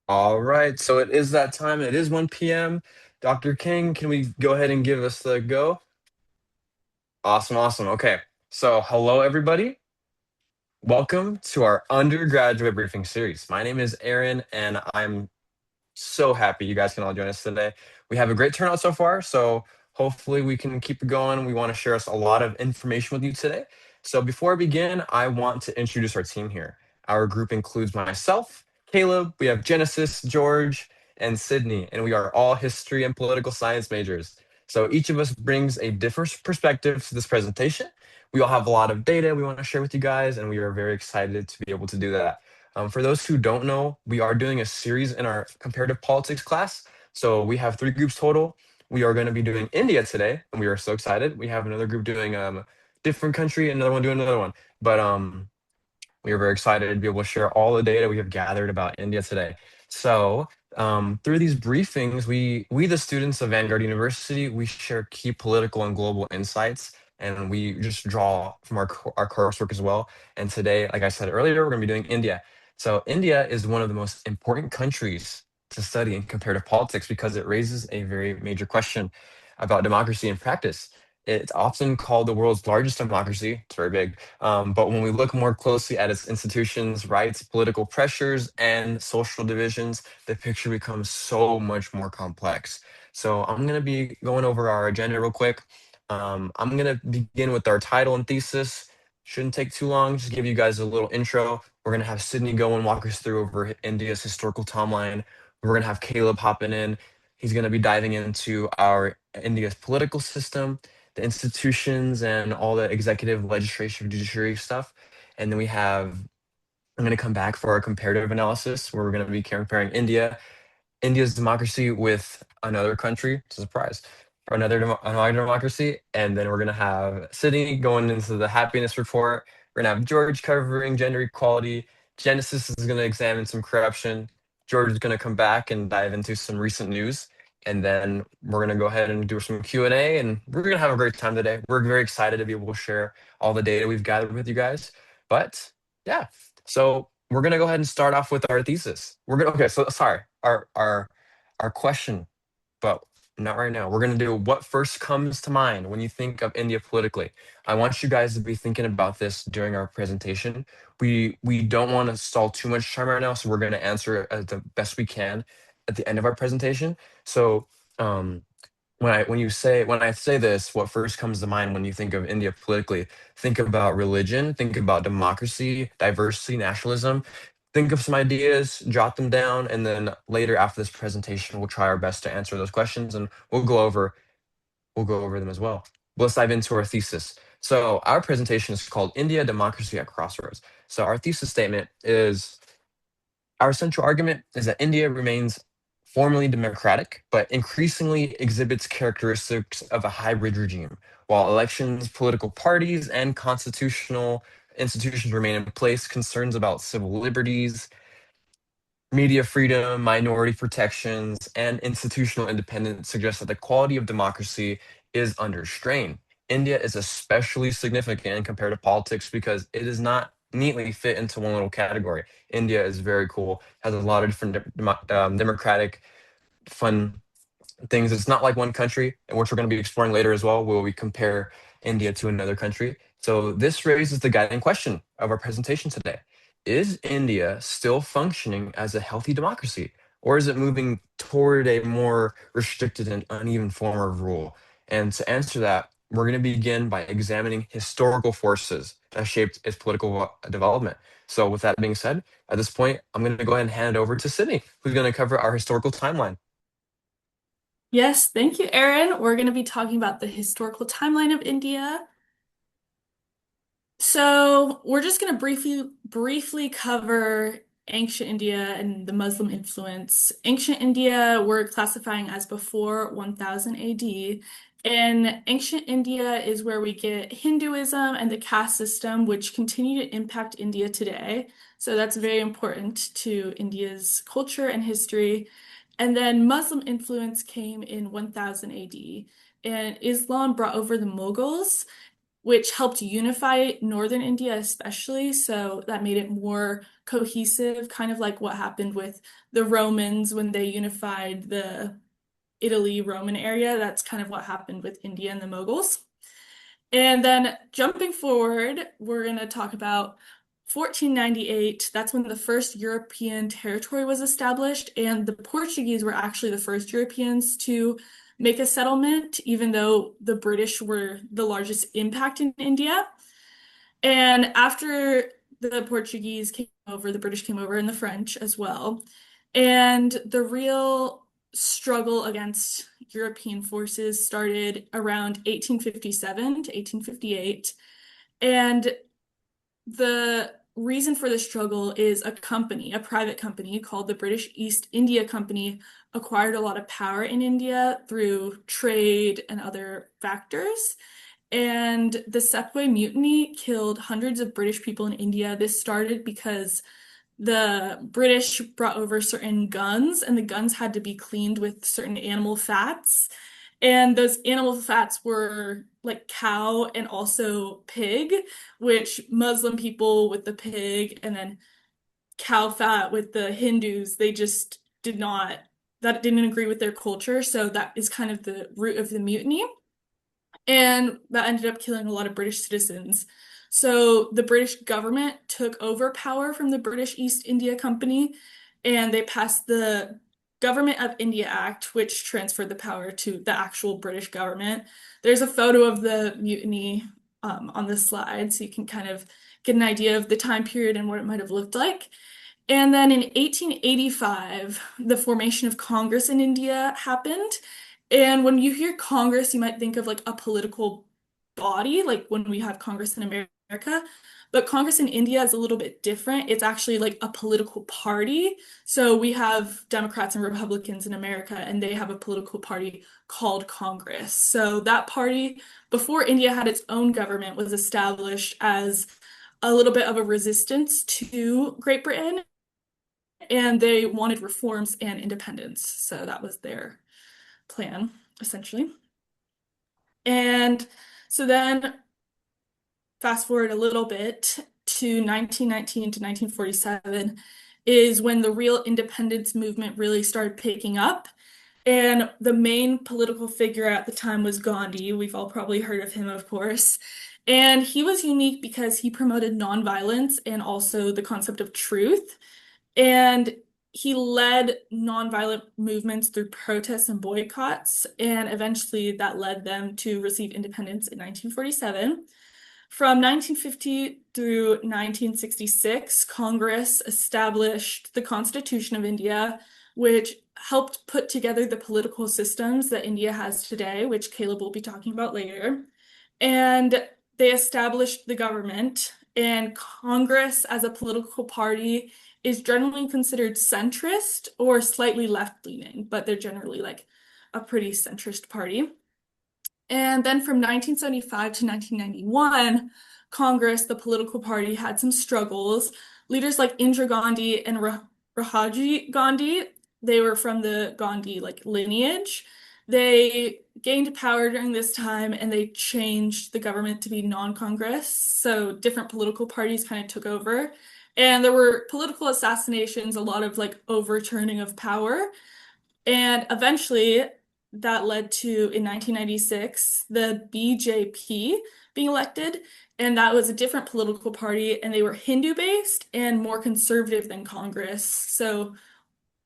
All right, so it is that time. It is 1 p.m. Dr. King, can we go ahead and give us the go? Awesome, awesome. Okay, so hello, everybody. Welcome to our undergraduate briefing series. My name is Aaron, and I'm so happy you guys can all join us today. We have a great turnout so far, so hopefully we can keep it going. We want to share us a lot of information with you today. So before I begin, I want to introduce our team here. Our group includes myself, Caleb, we have Genesis, George, and Sydney, and we are all history and political science majors. So each of us brings a different perspective to this presentation. We all have a lot of data we want to share with you guys, and we are very excited to be able to do that. For those who don't know, we are doing a series in our comparative politics class. So we have three groups total. We are going to be doing India today, and we are so excited. We have another group doing different country, and another one doing another one. But we are very excited to be able to share all the data we have gathered about India today. So through these briefings, we the students of Vanguard University, we share key political and global insights, and we just draw from our coursework as well. And today, like I said earlier, we're going to be doing India. So India is one of the most important countries to study in comparative politics because it raises a very major question about democracy in practice. It's often called the world's largest democracy. It's very big. But when we look more closely at its institutions, rights, political pressures, and social divisions, the picture becomes so much more complex. So I'm going to be going over our agenda real quick. I'm going to begin with our title and thesis. Shouldn't take too long, just give you guys a little intro. We're going to have Sydney go and walk us through over India's historical timeline. We're going to have Caleb hopping in. He's going to be diving into our India's political system, the institutions and all the executive, legislative, judiciary stuff. And then I'm going to come back for our comparative analysis where we're going to be comparing India's democracy with another country. It's a surprise. For another democracy. And then we're going to have Sydney going into the happiness report. We're going to have George covering gender equality. Genesis is going to examine some corruption. George is going to come back and dive into some recent news. And then we're going to go ahead and do some Q&A, and we're going to have a great time today. We're very excited to be able to share all the data we've gathered with you guys. But yeah, so we're going to go ahead and start off with our thesis. Okay, so sorry, our question, but not right now. We're going to do what first comes to mind when you think of India politically. I want you guys to be thinking about this during our presentation. We don't want to stall too much time right now, so we're going to answer it as the best we can at the end of our presentation. So um, when I say this, what first comes to mind when you think of India politically? Think about religion, think about democracy, diversity, nationalism. Think of some ideas, jot them down, and then later after this presentation, we'll try our best to answer those questions, and we'll go over them as well. Let's dive into our thesis. So our presentation is called India Democracy at Crossroads. So our thesis statement is our central argument is that India remains formally democratic, but increasingly exhibits characteristics of a hybrid regime. While elections, political parties, and constitutional institutions remain in place, concerns about civil liberties, media freedom, minority protections, and institutional independence suggest that the quality of democracy is under strain. India is especially significant in comparative politics because it is not neatly fit into one little category. India is very cool, has a lot of different democratic, fun things. It's not like one country, and which we're going to be exploring later as well, where we compare India to another country. So this raises the guiding question of our presentation today. Is India still functioning as a healthy democracy, or is it moving toward a more restricted and uneven form of rule? And to answer that, we're going to begin by examining historical forces that shaped its political development. So with that being said, at this point, I'm going to go ahead and hand it over to Sydney, who's going to cover our historical timeline. Yes, thank you, Erin. We're going to be talking about the historical timeline of India. So, we're just going to briefly cover ancient India and the Muslim influence. Ancient India we're classifying as before 1000 AD, and ancient India is where we get Hinduism and the caste system, which continue to impact India today. So that's very important to India's culture and history. And then Muslim influence came in 1000 AD, and Islam brought over the Mughals. which helped unify northern India especially. So that made it more cohesive, kind of like what happened with the Romans when they unified the Italy Roman area. That's kind of what happened with India and the Mughals. And then jumping forward, we're going to talk about 1498. That's when the first European territory was established, and the Portuguese were actually the first Europeans to make a settlement, even though the British were the largest impact in India. And after the Portuguese came over, the British came over, and the French as well. And the real struggle against European forces started around 1857 to 1858. And the reason for the struggle is a company, a private company called the British East India Company, acquired a lot of power in India through trade and other factors. And the Sepoy Mutiny killed hundreds of British people in India. This started because the British brought over certain guns, and the guns had to be cleaned with certain animal fats. And those animal fats were like cow and also pig, which Muslim people with the pig, and then cow fat with the Hindus, they just did not, that didn't agree with their culture. So that is kind of the root of the mutiny. And that ended up killing a lot of British citizens. So the British government took over power from the British East India Company, and they passed the Government of India Act, which transferred the power to the actual British government. There's a photo of the mutiny on this slide, so you can kind of get an idea of the time period and what it might have looked like. And then in 1885, the formation of Congress in India happened. And when you hear Congress, you might think of like a political body, like when we have Congress in America. But Congress in India is a little bit different. It's actually like a political party. So we have Democrats and Republicans in America, and they have a political party called Congress. So that party, before India had its own government, was established as a little bit of a resistance to Great Britain, and they wanted reforms and independence. So that was their plan, essentially. And so then fast forward a little bit to 1919 to 1947 is when the real independence movement really started picking up. And the main political figure at the time was Gandhi. We've all probably heard of him, of course. And he was unique because he promoted nonviolence and also the concept of truth. And he led nonviolent movements through protests and boycotts, and eventually that led them to receive independence in 1947. From 1950 through 1966, Congress established the Constitution of India, which helped put together the political systems that India has today, which Caleb will be talking about later. And they established the government, and Congress as a political party is generally considered centrist or slightly left-leaning, but they're generally like a pretty centrist party. And then from 1975 to 1991, Congress, the political party, had some struggles. Leaders like Indira Gandhi and Rajiv Gandhi, they were from the Gandhi like lineage. They gained power during this time, and they changed the government to be non-Congress. So different political parties kind of took over. And there were political assassinations, a lot of like overturning of power. And eventually that led to, in 1996, the BJP being elected. And that was a different political party, and they were Hindu-based and more conservative than Congress. So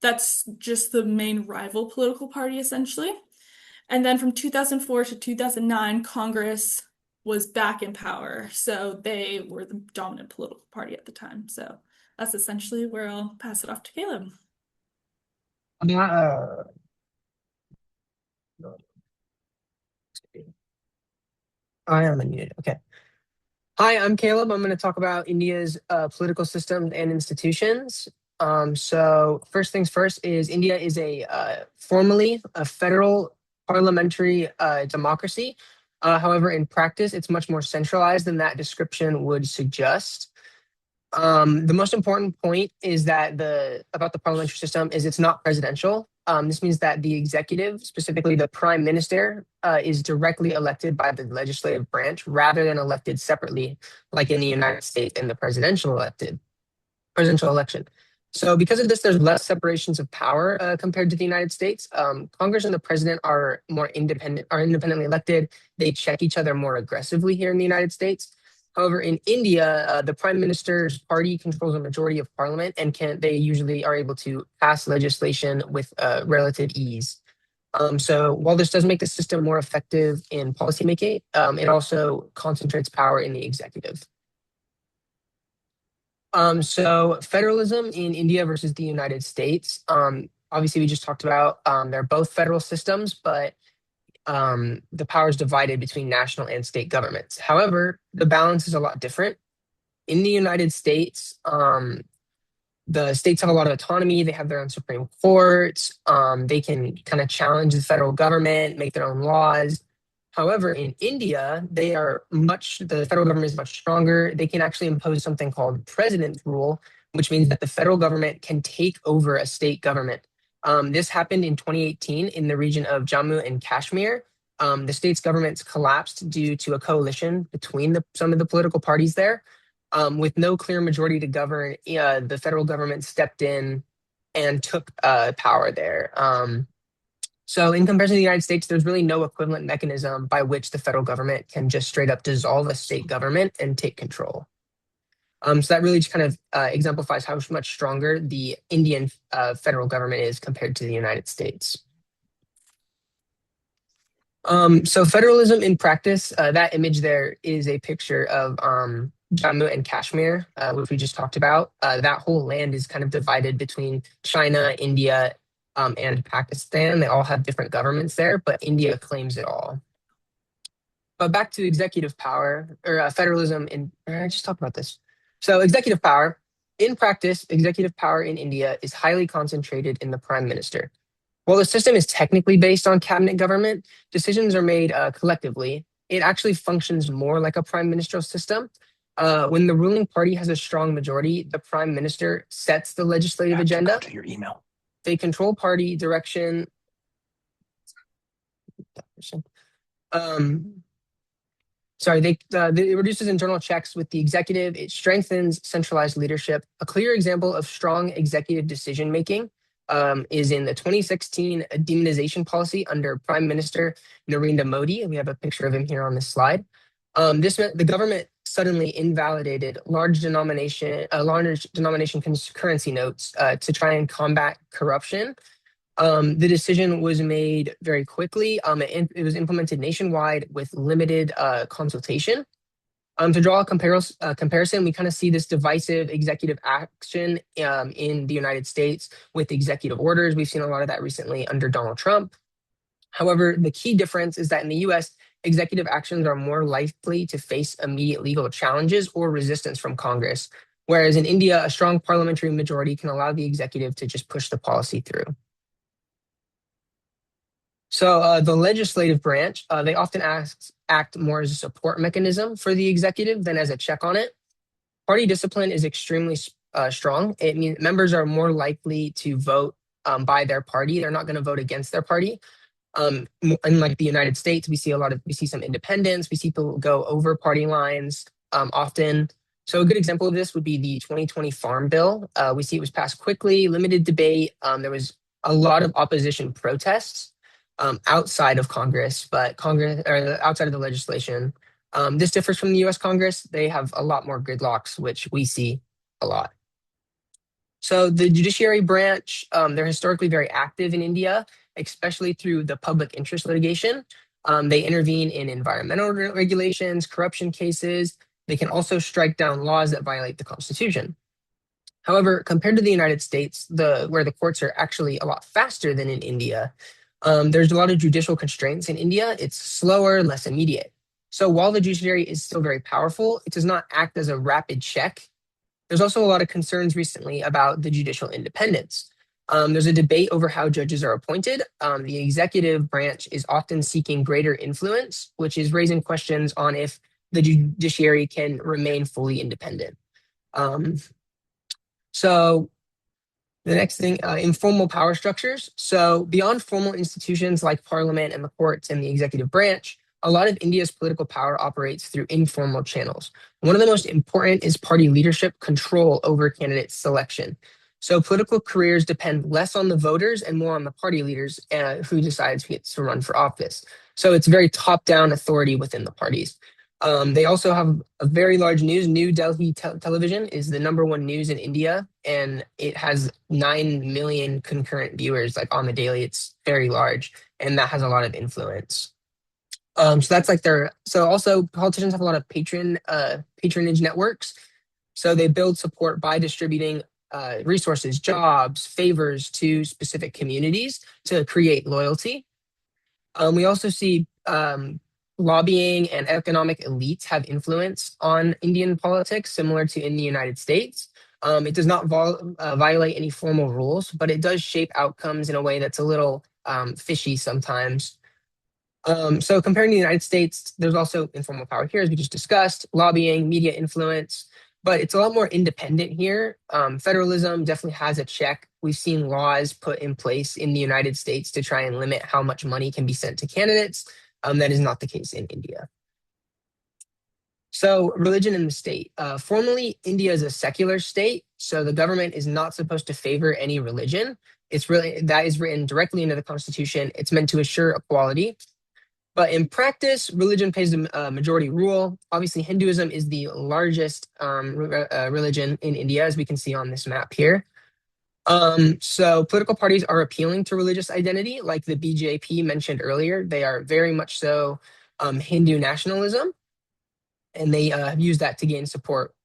that's just the main rival political party, essentially. And then from 2004 to 2009, Congress was back in power. So they were the dominant political party at the time. So that's essentially where I'll pass it off to Caleb. Uh, I am unmuted. Okay. Hi, I'm Caleb. I'm going to talk about India's political system and institutions. So first things first is India is a formally a federal parliamentary democracy. However, in practice, it's much more centralized than that description would suggest. The most important point is that about the parliamentary system is it's not presidential. This means that the executive, specifically the prime minister, is directly elected by the legislative branch rather than elected separately, like in the United States in the presidential election. So because of this, there's less separations of power compared to the United States. Congress and the president are independently elected. They check each other more aggressively here in the United States. However, in India, the prime minister's party controls a majority of parliament, and they usually are able to pass legislation with relative ease. So while this does make the system more effective in policymaking, it also concentrates power in the executive. So federalism in India versus the United States. Obviously, we just talked about they're both federal systems, but the power is divided between national and state governments. However, the balance is a lot different. In the United States, the states have a lot of autonomy. They have their own Supreme Courts. They can kind of challenge the federal government, make their own laws. However, in India, the federal government is much stronger. They can actually impose something called president rule, which means that the federal government can take over a state government. This happened in 2018 in the region of Jammu and Kashmir. The state's governments collapsed due to a coalition between some of the political parties there. With no clear majority to govern, the federal government stepped in and took power there. So in comparison to the United States, there's really no equivalent mechanism by which the federal government can just straight up dissolve a state government and take control. So that really just kind of exemplifies how much stronger the Indian federal government is compared to the United States. So federalism in practice, that image there is a picture of Jammu and Kashmir, which we just talked about. That whole land is kind of divided between China, India, and Pakistan. They all have different governments there, but India claims it all. But back to executive power or federalism. I just talked about this. So executive power, in practice, executive power in India is highly concentrated in the prime minister. While the system is technically based on cabinet government, decisions are made collectively. It actually functions more like a prime ministerial system. When the ruling party has a strong majority, the prime minister sets the legislative agenda. To your email. They control party direction. It reduces internal checks with the executive. It strengthens centralized leadership. A clear example of strong executive decision making is in the 2016 demonization policy under Prime Minister Narendra Modi. We have a picture of him here on this slide. This meant the government suddenly invalidated large denomination currency notes to try and combat corruption. The decision was made very quickly. It was implemented nationwide with limited consultation. To draw a comparison, we kind of see this divisive executive action in the United States with executive orders. We've seen a lot of that recently under Donald Trump. However, the key difference is that in the US, executive actions are more likely to face immediate legal challenges or resistance from Congress, whereas in India, a strong parliamentary majority can allow the executive to just push the policy through. So the legislative branch, they often act more as a support mechanism for the executive than as a check on it. Party discipline is extremely strong. It means members are more likely to vote by their party. They're not going to vote against their party. Unlike the United States, we see some independence. We see people go over party lines often. So a good example of this would be the 2020 Farm Bill. We see it was passed quickly, limited debate. There was a lot of opposition protests outside of Congress, but outside of the legislation. This differs from the US Congress. They have a lot more gridlocks, which we see a lot. So the judiciary branch, they're historically very active in India, especially through the public interest litigation. They intervene in environmental regulations, corruption cases. They can also strike down laws that violate the Constitution. However, compared to the United States, where the courts are actually a lot faster than in India, there's a lot of judicial constraints in India. It's slower, less immediate. So while the judiciary is still very powerful, it does not act as a rapid check. There's also a lot of concerns recently about the judicial independence. There's a debate over how judges are appointed. The executive branch is often seeking greater influence, which is raising questions on if the judiciary can remain fully independent. Um, so the next thing, informal power structures. So beyond formal institutions like parliament and the courts and the executive branch, a lot of India's political power operates through informal channels. One of the most important is party leadership control over candidate selection. So political careers depend less on the voters and more on the party leaders who decides who gets to run for office. So it's very top-down authority within the parties. They also have a very large news. New Delhi television is the number one news in India, and it has 9 million concurrent viewers like on the daily. It's very large, and that has a lot of influence. So that's like their. So also politicians have a lot of patronage networks. So they build support by distributing resources, jobs, favors to specific communities to create loyalty. We also see lobbying and economic elites have influence on Indian politics, similar to in the United States. It does not violate any formal rules, but it does shape outcomes in a way that's a little fishy sometimes. So comparing to the United States, there's also informal power here, as we just discussed, lobbying, media influence, but it's a lot more independent here. Federalism definitely has a check. We've seen laws put in place in the United States to try and limit how much money can be sent to candidates. That is not the case in India. So religion in the state. Formally, India is a secular state, so the government is not supposed to favor any religion. It's really that is written directly into the constitution. It's meant to assure equality. But in practice, religion plays a majority role. Obviously, Hinduism is the largest religion in India, as we can see on this map here. So political parties are appealing to religious identity, like the BJP mentioned earlier. They are very much so Hindu nationalism, and they have used that to gain support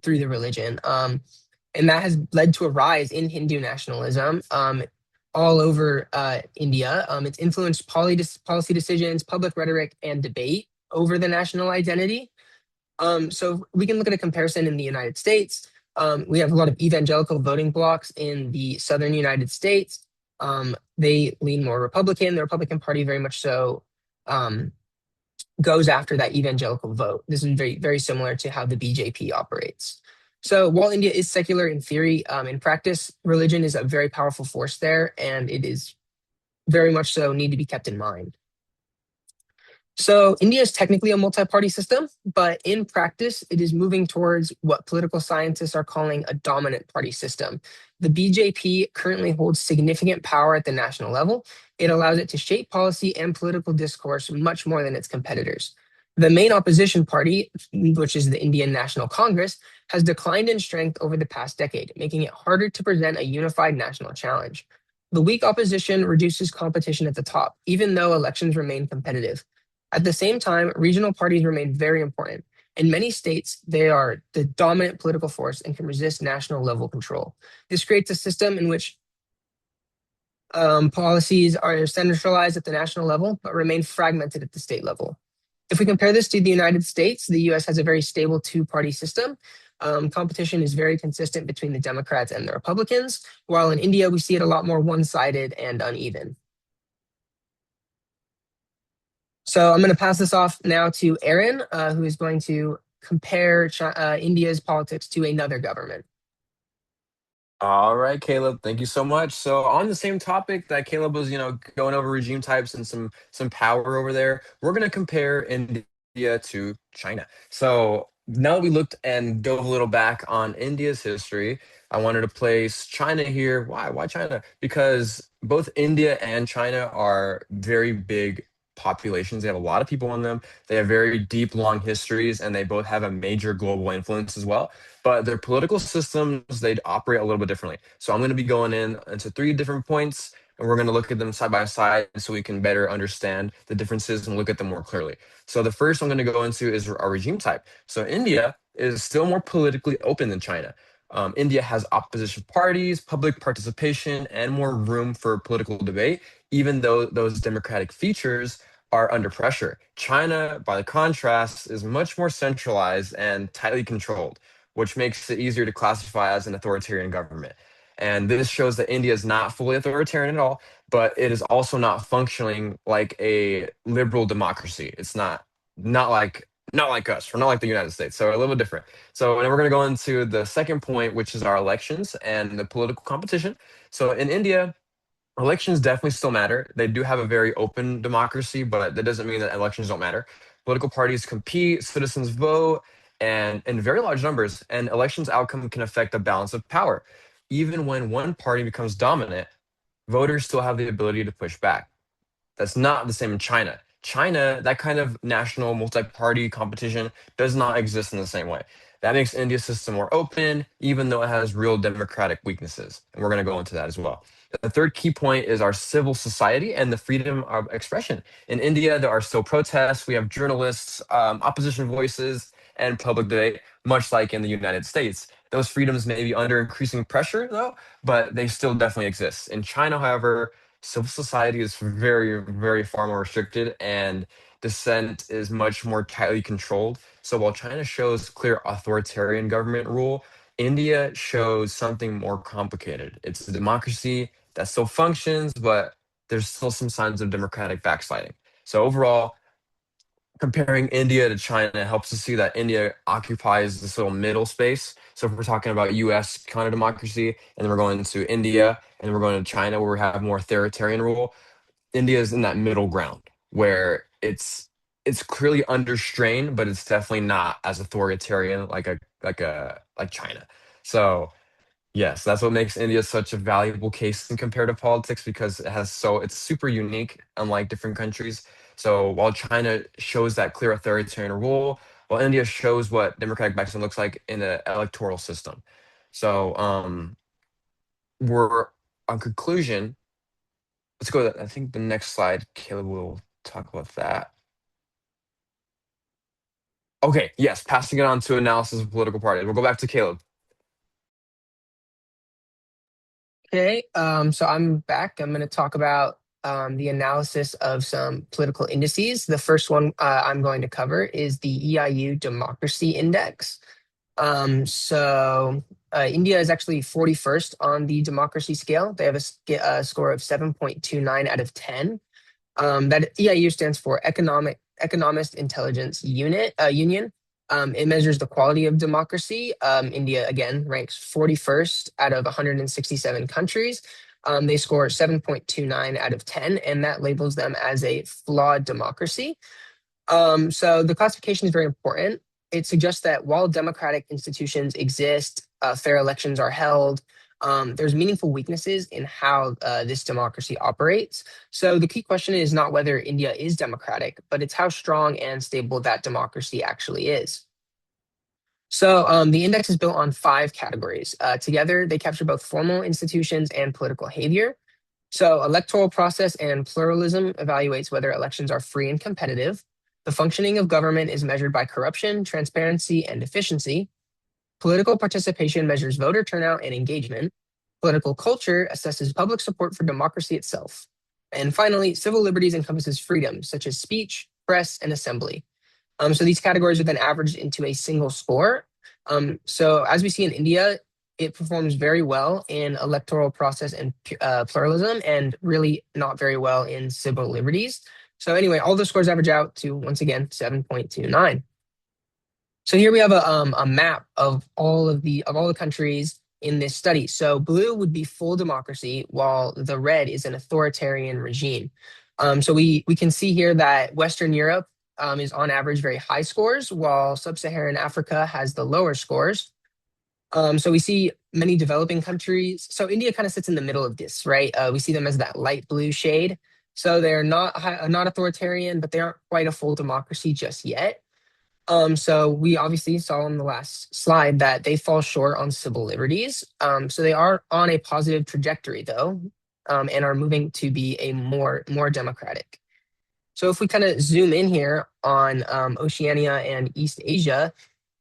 through the religion. And that has led to a rise in Hindu nationalism all over India. It's influenced policy decisions, public rhetoric, and debate over the national identity. So we can look at a comparison in the United States. We have a lot of evangelical voting blocks in the southern United States. They lean more Republican. The Republican Party very much so goes after that evangelical vote. This is very, very similar to how the BJP operates. So while India is secular in theory, in practice, religion is a very powerful force there, and it is very much so need to be kept in mind. So India is technically a multi-party system, but in practice, it is moving towards what political scientists are calling a dominant party system. The BJP currently holds significant power at the national level. It allows it to shape policy and political discourse much more than its competitors. The main opposition party, which is the Indian National Congress, has declined in strength over the past decade, making it harder to present a unified national challenge. The weak opposition reduces competition at the top, even though elections remain competitive. At the same time, regional parties remain very important. In many states, they are the dominant political force and can resist national level control. This creates a system in which policies are centralized at the national level, but remain fragmented at the state level. If we compare this to the United States, the US has a very stable two-party system. Competition is very consistent between the Democrats and the Republicans, while in India, we see it a lot more one-sided and uneven. So I'm going to pass this off now to Aaron, who is going to compare India's politics to another government. All right, Caleb, thank you so much. So on the same topic that Caleb was, going over regime types and some power over there, we're going to compare India to China. So now that we looked and dove a little back on India's history, I wanted to place China here. Why? Why China? Because both India and China are very big populations. They have a lot of people in them. They have very deep, long histories, and they both have a major global influence as well, but their political systems, they'd operate a little bit differently. So I'm going to be going into three different points, and we're going to look at them side by side so we can better understand the differences and look at them more clearly. So the first I'm going to go into is our regime type. So India is still more politically open than China. India has opposition parties, public participation, and more room for political debate, even though those democratic features are under pressure. China, by the contrast, is much more centralized and tightly controlled, which makes it easier to classify as an authoritarian government. And this shows that India is not fully authoritarian at all, but it is also not functioning like a liberal democracy. It's not not like us. We're not like the United States. So we're a little different. So then we're going to go into the second point, which is our elections and the political competition. So in India, elections definitely still matter. They do have a very open democracy, but that doesn't mean that elections don't matter. Political parties compete, citizens vote, and in very large numbers, and elections outcome can affect the balance of power. Even when one party becomes dominant, voters still have the ability to push back. That's not the same in China. China, that kind of national multi-party competition does not exist in the same way. That makes India's system more open, even though it has real democratic weaknesses. And we're going to go into that as well. The third key point is our civil society and the freedom of expression. In India, there are still protests. We have journalists, opposition voices, and public debate, much like in the United States. Those freedoms may be under increasing pressure, though, but they still definitely exist. In China, however, civil society is very, very far more restricted, and dissent is much more tightly controlled. So while China shows clear authoritarian government rule, India shows something more complicated. It's a democracy that still functions, but there's still some signs of democratic backsliding. So overall, comparing India to China helps us see that India occupies this little middle space. So if we're talking about US kind of democracy, and then we're going to India, and then we're going to China where we have more authoritarian rule, India is in that middle ground where it's clearly under strain, but it's definitely not as authoritarian like China. So yes, that's what makes India such a valuable case in comparative politics because it's super unique, unlike different countries. So while China shows that clear authoritarian rule, while India shows what democratic backsliding looks like in an electoral system. So we're on conclusion. Let's go to, I think the next slide, Caleb will talk about that. Okay, yes, passing it on to analysis of political parties. We'll go back to Caleb. Okay, so I'm back. I'm going to talk about the analysis of some political indices. The first one I'm going to cover is the EIU Democracy Index. India is actually 41st on the democracy scale. They have a score of 7.29 out of 10. That EIU stands for Economist Intelligence Union. It measures the quality of democracy. India, again, ranks 41st out of 167 countries. They score 7.29 out of 10, and that labels them as a flawed democracy. So the classification is very important. It suggests that while democratic institutions exist, fair elections are held, there's meaningful weaknesses in how this democracy operates. So the key question is not whether India is democratic, but it's how strong and stable that democracy actually is. So the index is built on 5 categories. Together, they capture both formal institutions and political behavior. So electoral process and pluralism evaluates whether elections are free and competitive. The functioning of government is measured by corruption, transparency, and efficiency. Political participation measures voter turnout and engagement. Political culture assesses public support for democracy itself. And finally, civil liberties encompasses freedoms such as speech, press, and assembly. So these categories are then averaged into a single score. So as we see in India, it performs very well in electoral process and pluralism, and really not very well in civil liberties. So anyway, all the scores average out to, once again, 7.29. So here we have a map of all the countries in this study. So blue would be full democracy, while the red is an authoritarian regime. So we can see here that Western Europe is on average very high scores, while Sub-Saharan Africa has the lower scores. So we see many developing countries. So India kind of sits in the middle of this, right? We see them as that light blue shade. So they're not authoritarian, but they aren't quite a full democracy just yet. So we obviously saw in the last slide that they fall short on civil liberties. So they are on a positive trajectory, though, and are moving to be a more democratic. So if we kind of zoom in here on Oceania and East Asia,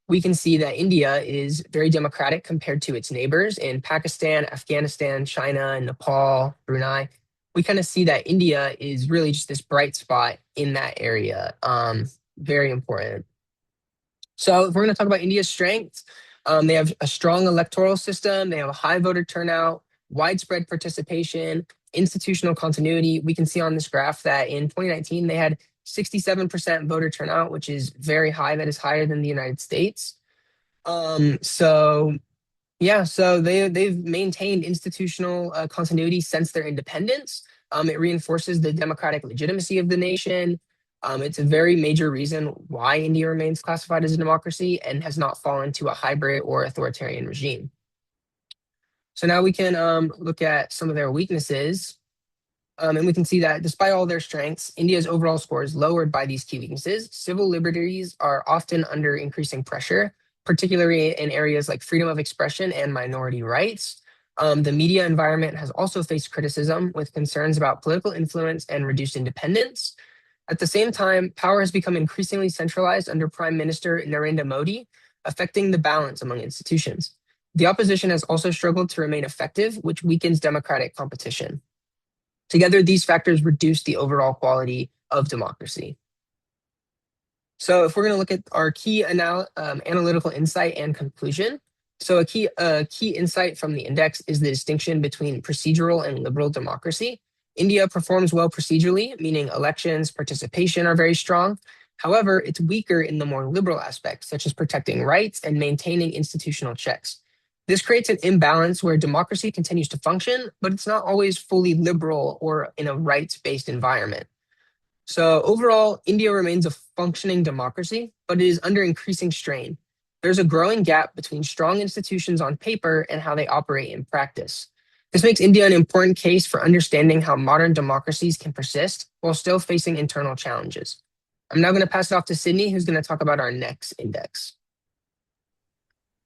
we can see that India is very democratic compared to its neighbors in Pakistan, Afghanistan, China, Nepal, Brunei. We kind of see that India is really just this bright spot in that area. Very important. So if we're going to talk about India's strengths, they have a strong electoral system. They have a high voter turnout, widespread participation, institutional continuity. We can see on this graph that in 2019, they had 67% voter turnout, which is very high. That is higher than the United States. So they've maintained institutional continuity since their independence. It reinforces the democratic legitimacy of the nation. It's a very major reason why India remains classified as a democracy and has not fallen to a hybrid or authoritarian regime. So now we can look at some of their weaknesses. And we can see that despite all their strengths, India's overall score is lowered by these key weaknesses. Civil liberties are often under increasing pressure, particularly in areas like freedom of expression and minority rights. The media environment has also faced criticism with concerns about political influence and reduced independence. At the same time, power has become increasingly centralized under Prime Minister Narendra Modi, affecting the balance among institutions. The opposition has also struggled to remain effective, which weakens democratic competition. Together, these factors reduce the overall quality of democracy. So if we're going to look at our key analytical insight and conclusion, so a key insight from the index is the distinction between procedural and liberal democracy. India performs well procedurally, meaning elections, participation are very strong. However, it's weaker in the more liberal aspects, such as protecting rights and maintaining institutional checks. This creates an imbalance where democracy continues to function, but it's not always fully liberal or in a rights-based environment. So overall, India remains a functioning democracy, but it is under increasing strain. There's a growing gap between strong institutions on paper and how they operate in practice. This makes India an important case for understanding how modern democracies can persist while still facing internal challenges. I'm now going to pass it off to Sydney, who's going to talk about our next index.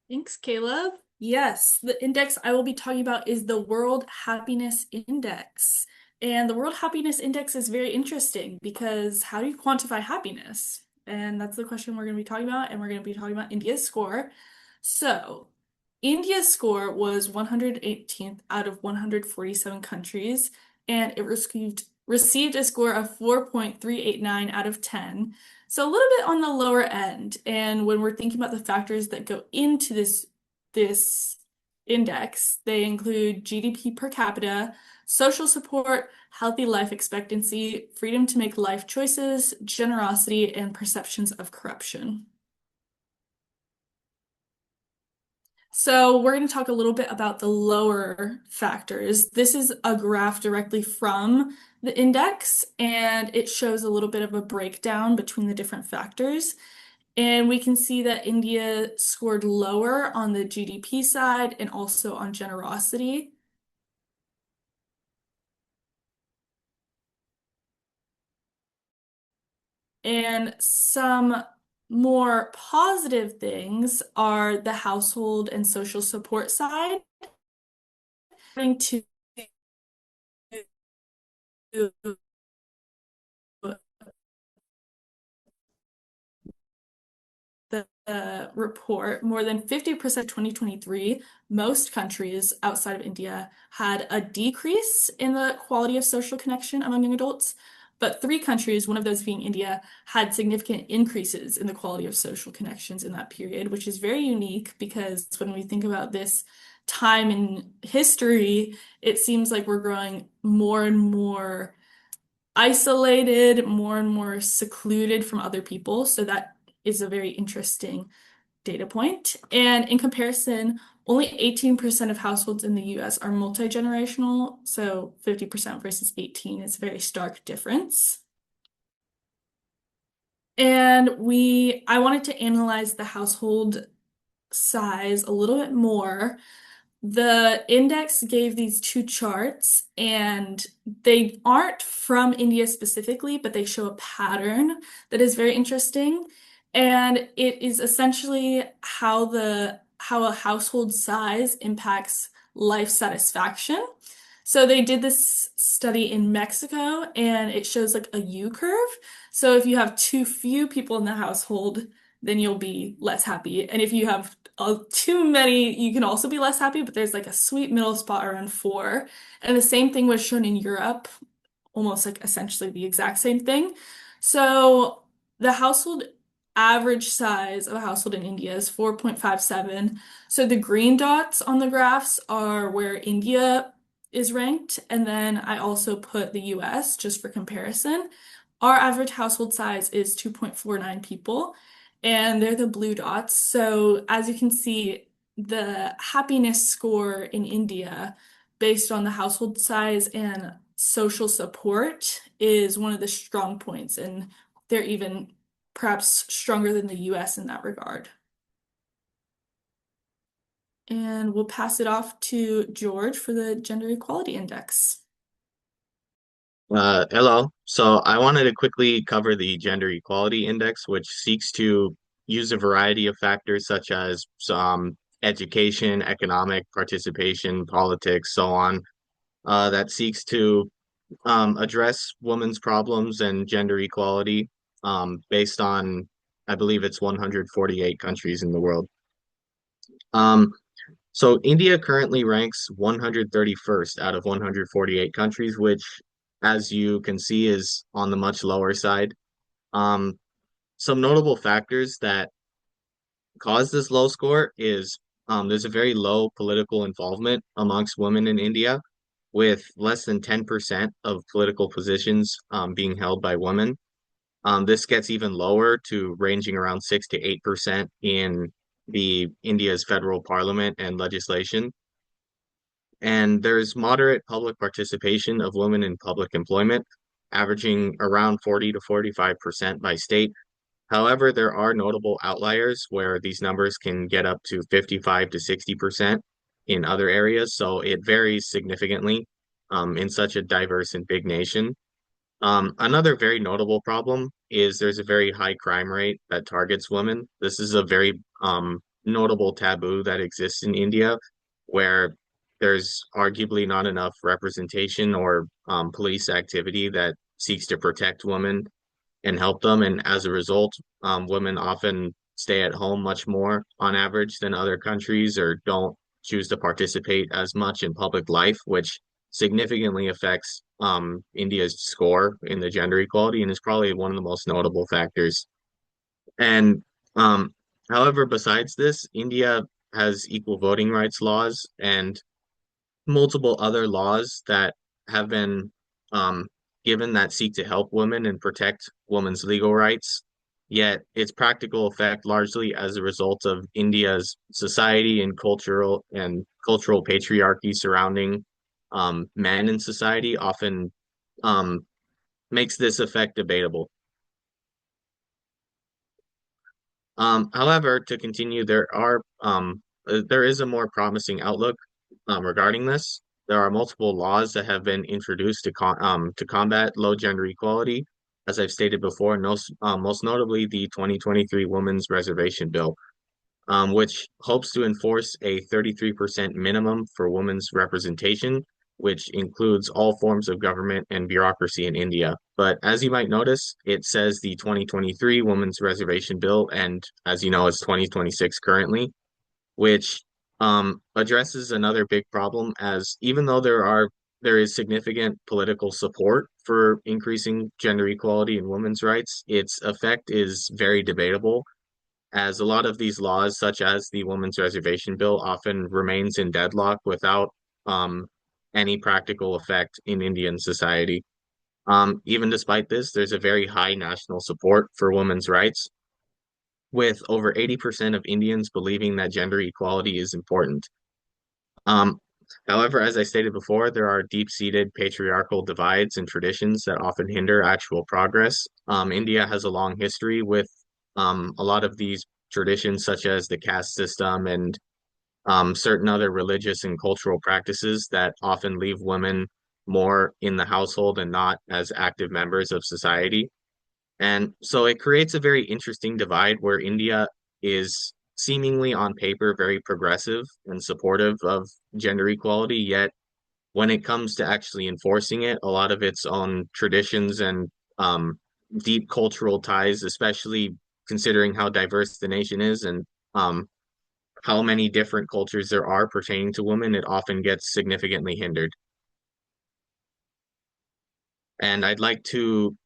Thanks, Caleb. Yes, the index I will be talking about is the World Happiness Index. And the World Happiness Index is very interesting because how do you quantify happiness? And that's the question we're going to be talking about, and we're going to be talking about India's score. So, India's score was 118th out of 147 countries, and it received a score of 4.389 out of 10. So a little bit on the lower end. And when we're thinking about the factors that go into this index, they include GDP per capita, social support, healthy life expectancy, freedom to make life choices, generosity, and perceptions of corruption. So we're going to talk a little bit about the lower factors. This is a graph directly from the index, and it shows a little bit of a breakdown between the different factors. And we can see that India scored lower on the GDP side and also on generosity. And some more positive things are the household and social support side. According to the report, more than 50% 2023, most countries outside of India had a decrease in the quality of social connection among young adults. But 3 countries, one of those being India, had significant increases in the quality of social connections in that period, which is very unique because when we think about this time in history, it seems like we're growing more and more isolated, more and more secluded from other people. So that is a very interesting data point. And in comparison, only 18% of households in the US are multi-generational, so 50% versus 18 is a very stark difference. And I wanted to analyze the household size a little bit more. The index gave these 2 charts, and they aren't from India specifically, but they show a pattern that is very interesting. And it is essentially how a household size impacts life satisfaction. So they did this study in Mexico, and it shows like a U curve. So if you have too few people in the household, then you'll be less happy. And if you have too many, you can also be less happy, but there's like a sweet middle spot around 4. And the same thing was shown in Europe, almost like essentially the exact same thing. So the household average size of a household in India is 4.57. So the green dots on the graphs are where India is ranked. And then I also put the US just for comparison. Our average household size is 2.49 people, and they're the blue dots. So, as you can see, the happiness score in India, based on the household size and social support, is one of the strong points, and they're even perhaps stronger than the US in that regard. And we'll pass it off to George for the Gender Equality Index. Hello. So I wanted to quickly cover the Gender Equality Index, which seeks to use a variety of factors such as education, economic participation, politics, so on, that seeks to address women's problems and gender equality based on, I believe it's 148 countries in the world. Um, so India currently ranks 131st out of 148 countries, which, as you can see, is on the much lower side. Um, some notable factors that cause this low score is there's a very low political involvement amongst women in India, with less than 10% of political positions being held by women. This gets even lower to ranging around 6 to 8% in the India's federal parliament and legislation. And there's moderate public participation of women in public employment, averaging around 40 to 45% by state. However, there are notable outliers where these numbers can get up to 55 to 60% in other areas. So it varies significantly in such a diverse and big nation. Another very notable problem is there's a very high crime rate that targets women. This is a very notable taboo that exists in India, where there's arguably not enough representation or police activity that seeks to protect women and help them. And as a result, women often stay at home much more on average than other countries or don't choose to participate as much in public life, which significantly affects India's score in the gender equality and is probably one of the most notable factors. And however, besides this, India has equal voting rights laws and multiple other laws that have been um, given that seek to help women and protect women's legal rights. Yet its practical effect, largely as a result of India's society and cultural patriarchy surrounding men in society, often um, makes this effect debatable. However, to continue, there is a more promising outlook regarding this. There are multiple laws that have been introduced to combat low gender equality, as I've stated before, most notably the 2023 Women's Reservation Bill, which hopes to enforce a 33% minimum for women's representation, which includes all forms of government and bureaucracy in India. But as you might notice, it says the 2023 Women's Reservation Bill, and as you know, it's 2026 currently, which addresses another big problem as even though there is significant political support for increasing gender equality and women's rights, its effect is very debatable as a lot of these laws, such as the Women's Reservation Bill, often remains in deadlock without um, any practical effect in Indian society. Even despite this, there's a very high national support for women's rights, with over 80% of Indians believing that gender equality is important. Um, However, as I stated before, there are deep-seated patriarchal divides and traditions that often hinder actual progress. India has a long history with a lot of these traditions, such as the caste system and certain other religious and cultural practices that often leave women more in the household and not as active members of society. And so it creates a very interesting divide where India is seemingly on paper very progressive and supportive of gender equality, yet when it comes to actually enforcing it, a lot of its own traditions and um, deep cultural ties, especially considering how diverse the nation is and um, how many different cultures there are pertaining to women, it often gets significantly hindered. And I'd like to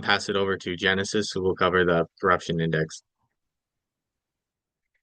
pass it over to Genesis, who will cover the corruption index.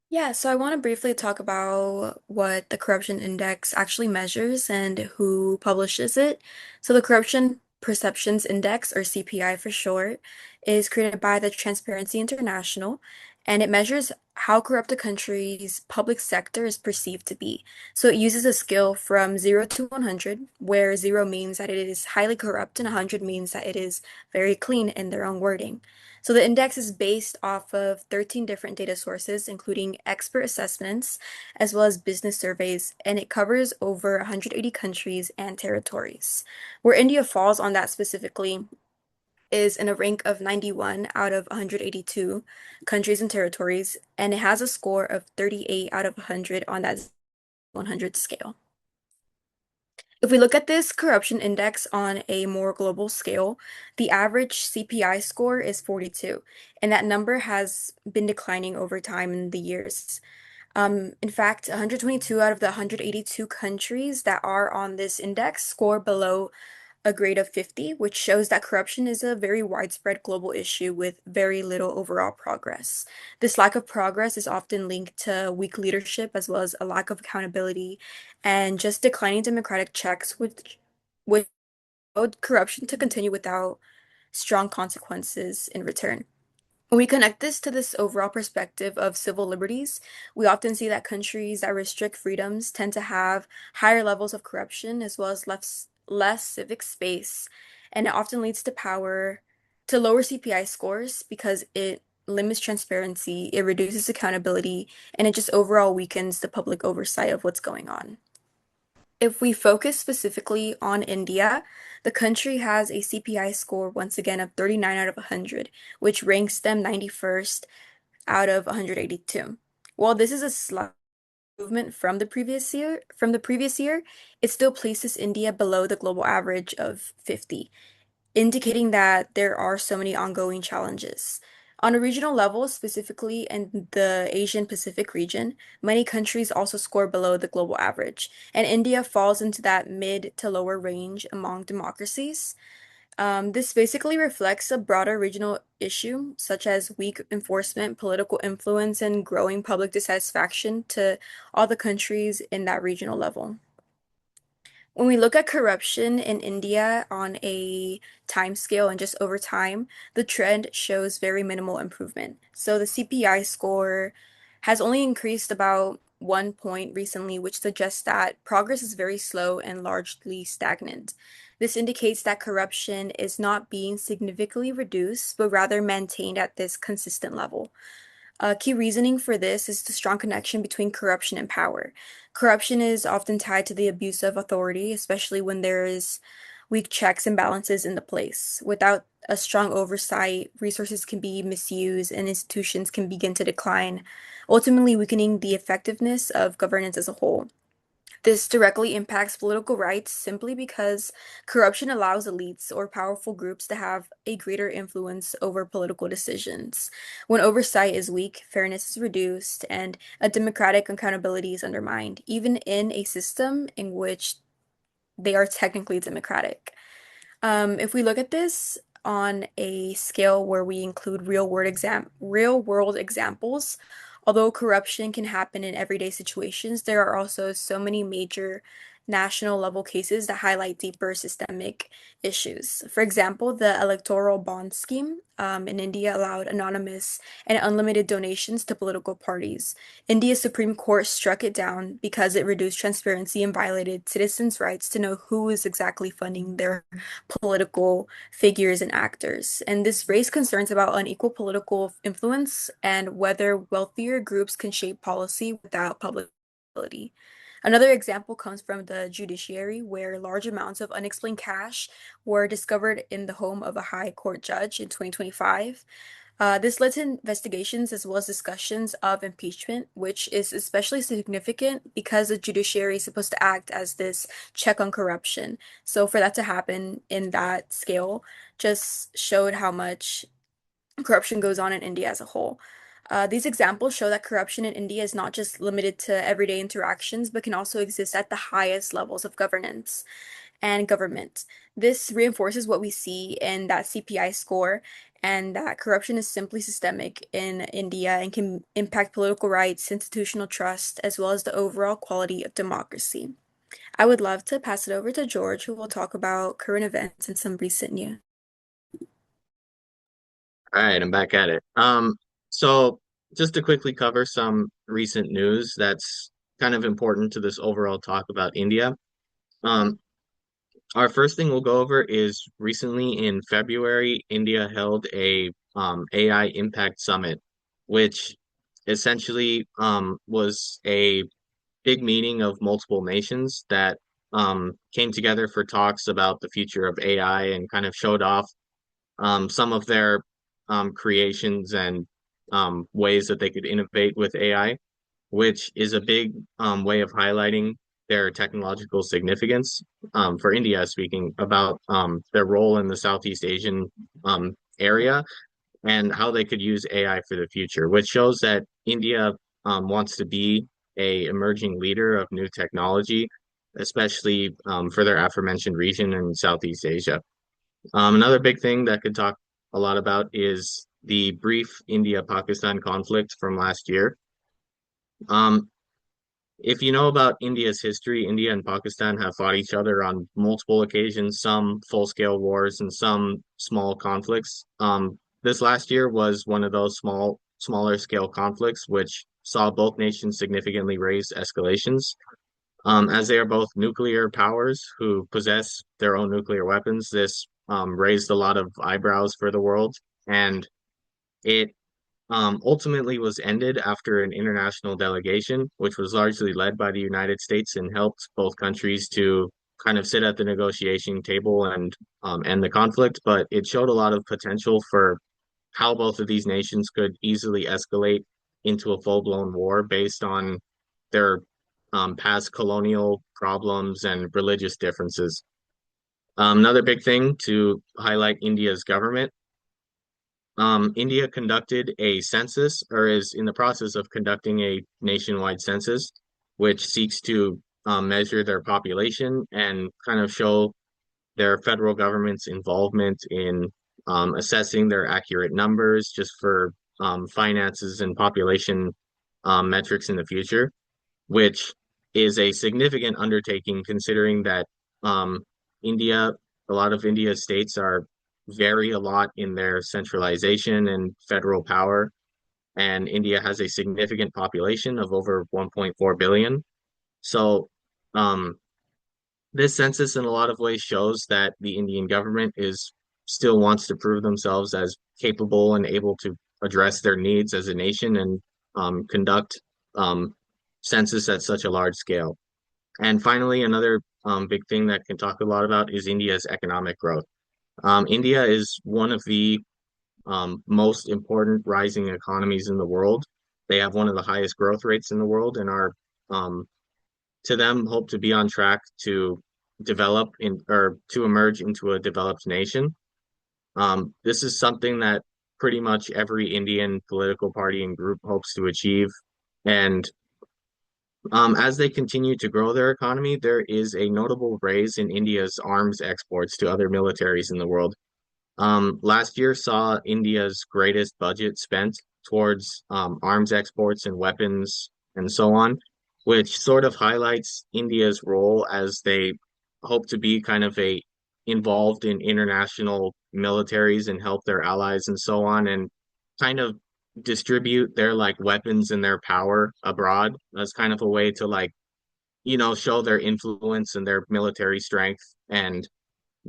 Yeah, so I want to briefly talk about what the corruption index actually measures and who publishes it. So the corruption Perceptions Index, or CPI for short, is created by the Transparency International, and it measures how corrupt a country's public sector is perceived to be. So it uses a scale from 0 to 100, where 0 means that it is highly corrupt and 100 means that it is very clean in their own wording. So the index is based off of 13 different data sources, including expert assessments, as well as business surveys, and it covers over 180 countries and territories. Where India falls on that specifically is in a rank of 91 out of 182 countries and territories, and it has a score of 38 out of 100 on that 100 scale. If we look at this corruption index on a more global scale, the average CPI score is 42, and that number has been declining over time in the years. In fact, 122 out of the 182 countries that are on this index score below a grade of 50, which shows that corruption is a very widespread global issue with very little overall progress. This lack of progress is often linked to weak leadership as well as a lack of accountability and just declining democratic checks, which allowed corruption to continue without strong consequences in return. When we connect this to this overall perspective of civil liberties, we often see that countries that restrict freedoms tend to have higher levels of corruption as well as less civic space, and it often leads to lower CPI scores because it limits transparency, it reduces accountability, and it just overall weakens the public oversight of what's going on. If we focus specifically on India, the country has a CPI score once again of 39 out of 100, which ranks them 91st out of 182. While this is a slight improvement from the previous year, it still places India below the global average of 50, indicating that there are so many ongoing challenges. On a regional level, specifically in the Asian Pacific region, many countries also score below the global average, and India falls into that mid to lower range among democracies. This basically reflects a broader regional issue, such as weak enforcement, political influence, and growing public dissatisfaction to all the countries in that regional level. When we look at corruption in India on a time scale and just over time, the trend shows very minimal improvement. So the CPI score has only increased about 1 point recently, which suggests that progress is very slow and largely stagnant. This indicates that corruption is not being significantly reduced, but rather maintained at this consistent level. Key reasoning for this is the strong connection between corruption and power. Corruption is often tied to the abuse of authority, especially when there is weak checks and balances in the place. Without a strong oversight, resources can be misused and institutions can begin to decline, ultimately weakening the effectiveness of governance as a whole. This directly impacts political rights simply because corruption allows elites or powerful groups to have a greater influence over political decisions. When oversight is weak, fairness is reduced, and a democratic accountability is undermined, even in a system in which they are technically democratic. If we look at this on a scale where we include real world examples, although corruption can happen in everyday situations, there are also so many major national level cases that highlight deeper systemic issues. For example, the electoral bond scheme in India allowed anonymous and unlimited donations to political parties. India's Supreme Court struck it down because it reduced transparency and violated citizens' rights to know who is exactly funding their political figures and actors. And this raised concerns about unequal political influence and whether wealthier groups can shape policy without public accountability. Another example comes from the judiciary, where large amounts of unexplained cash were discovered in the home of a high court judge in 2025. This led to investigations as well as discussions of impeachment, which is especially significant because the judiciary is supposed to act as this check on corruption. So for that to happen in that scale just showed how much corruption goes on in India as a whole. These examples show that corruption in India is not just limited to everyday interactions, but can also exist at the highest levels of governance and government. This reinforces what we see in that CPI score, and that corruption is simply systemic in India and can impact political rights, institutional trust, as well as the overall quality of democracy. I would love to pass it over to George, who will talk about current events and some recent news. All right, I'm back at it. So just to quickly cover some recent news that's kind of important to this overall talk about India. Um, our first thing we'll go over is recently in February, India held a AI Impact Summit, which essentially was a big meeting of multiple nations that came together for talks about the future of AI and kind of showed off some of their creations and ways that they could innovate with AI, which is a big way of highlighting their technological significance for India, speaking about their role in the Southeast Asian area and how they could use AI for the future, which shows that India wants to be a emerging leader of new technology, especially for their aforementioned region in Southeast Asia. Another big thing that could talk a lot about is the brief India-Pakistan conflict from last year. Um, if you know about India's history, India and Pakistan have fought each other on multiple occasions, some full-scale wars and some small conflicts. This last year was one of those smaller scale conflicts, which saw both nations significantly raise escalations. As they are both nuclear powers who possess their own nuclear weapons, this raised a lot of eyebrows for the world, and it ultimately was ended after an international delegation, which was largely led by the United States and helped both countries to kind of sit at the negotiation table and end the conflict. But it showed a lot of potential for how both of these nations could easily escalate into a full-blown war based on their past colonial problems and religious differences. Another big thing to highlight India's government. India conducted a census, or is in the process of conducting a nationwide census, which seeks to measure their population and kind of show their federal government's involvement in assessing their accurate numbers just for finances and population metrics in the future, which is a significant undertaking considering that um, India, a lot of India's states are vary a lot in their centralization and federal power. And India has a significant population of over 1.4 billion. So, um, this census, in a lot of ways, shows that the Indian government is still wants to prove themselves as capable and able to address their needs as a nation and conduct um, census at such a large scale. And finally, another big thing that can talk a lot about is India's economic growth. India is one of the most important rising economies in the world. They have one of the highest growth rates in the world and are um, to them hope to be on track to develop in or to emerge into a developed nation. This is something that pretty much every Indian political party and group hopes to achieve. And as they continue to grow their economy, there is a notable raise in India's arms exports to other militaries in the world. Last year saw India's greatest budget spent towards arms exports and weapons and so on, which sort of highlights India's role as they hope to be kind of a involved in international militaries and help their allies and so on, and kind of distribute their like weapons and their power abroad as kind of a way to like, show their influence and their military strength and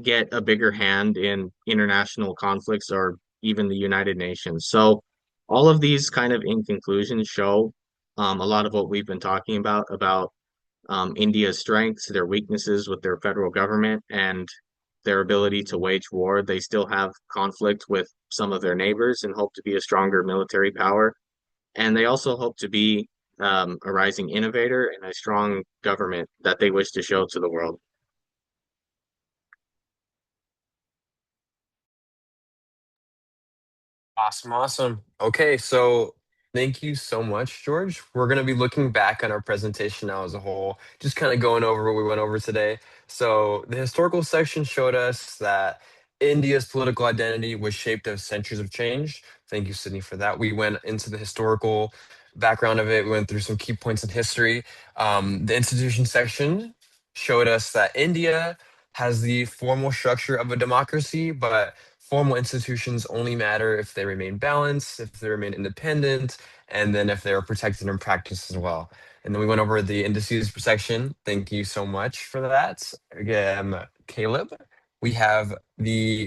get a bigger hand in international conflicts or even the United Nations. So all of these kind of in conclusion show a lot of what we've been talking about India's strengths, their weaknesses with their federal government, and their ability to wage war. They still have conflict with some of their neighbors and hope to be a stronger military power. And they also hope to be a rising innovator and a strong government that they wish to show to the world. Awesome, awesome. Okay, so thank you so much, George. We're going to be looking back on our presentation now as a whole, just kind of going over what we went over today. So, the historical section showed us that India's political identity was shaped of centuries of change. Thank you, Sydney, for that. We went into the historical background of it, we went through some key points in history. The institution section showed us that India has the formal structure of a democracy, but formal institutions only matter if they remain balanced, if they remain independent, and then if they're protected in practice as well. And then we went over the indices section. Thank you so much for that. Again, Caleb, we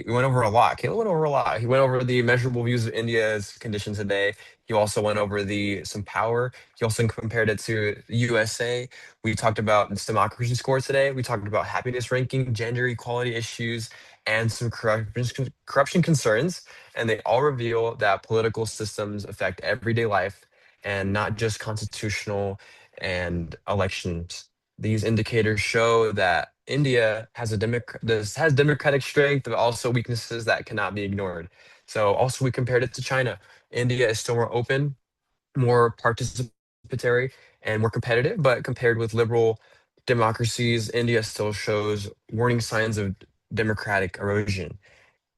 went over a lot. Caleb went over a lot. He went over the measurable views of India's condition today. He also went over the some power. He also compared it to USA. We talked about its democracy score today. We talked about happiness ranking, gender equality issues, and some corruption concerns. And they all reveal that political systems affect everyday life and not just constitutional and elections. These indicators show that India has democratic strength, but also weaknesses that cannot be ignored. So also we compared it to China. India is still more open, more participatory, and more competitive, but compared with liberal democracies, India still shows warning signs of democratic erosion.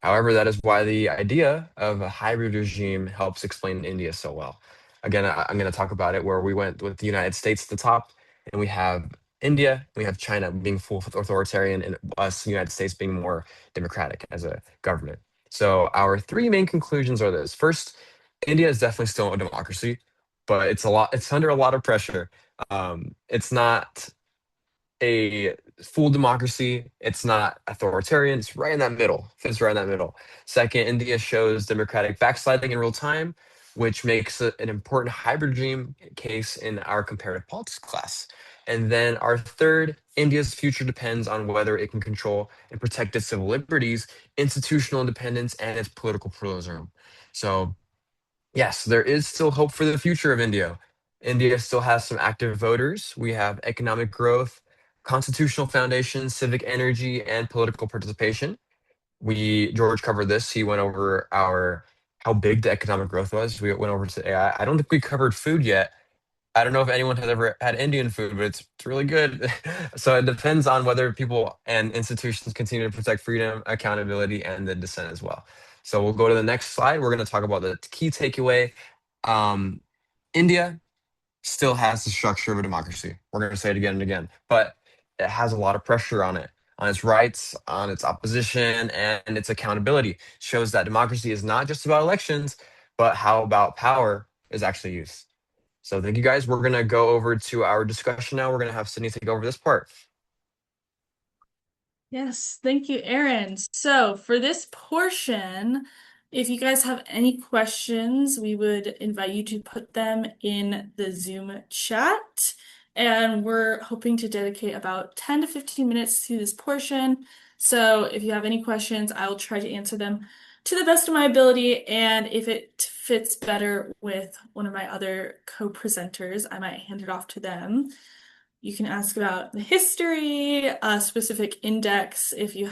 However, that is why the idea of a hybrid regime helps explain India so well. Again, I'm going to talk about it where we went with the United States at the top, and we have India, we have China being full authoritarian, and us, the United States, being more democratic as a government. So our three main conclusions are this. First, India is definitely still a democracy, but it's under a lot of pressure. It's not a full democracy. It's not authoritarian. It's right in that middle. Fits right in that middle. Second, India shows democratic backsliding in real time, which makes it an important hybrid regime case in our comparative politics class. And then our third, India's future depends on whether it can control and protect its civil liberties, institutional independence, and its political pluralism. So yes, there is still hope for the future of India. India still has some active voters. We have economic growth, constitutional foundation, civic energy, and political participation. George covered this. He went over our how big the economic growth was. We went over to AI. I don't think we covered food yet. I don't know if anyone has ever had Indian food, but it's really good. So it depends on whether people and institutions continue to protect freedom, accountability, and the dissent as well. So we'll go to the next slide. We're going to talk about the key takeaway. Um, India still has the structure of a democracy. We're going to say it again and again, but it has a lot of pressure on its rights, on its opposition, and its accountability. Shows that democracy is not just about elections, but how about power is actually used. So thank you guys. We're going to go over to our discussion now. We're going to have Sydney take over this part. Yes, thank you, Aaron. So for this portion, if you guys have any questions, we would invite you to put them in the Zoom chat. And we're hoping to dedicate about 10 to 15 minutes to this portion. So if you have any questions, I'll try to answer them to the best of my ability. And if it fits better with one of my other co-presenters, I might hand it off to them. You can ask about the history, a specific index if you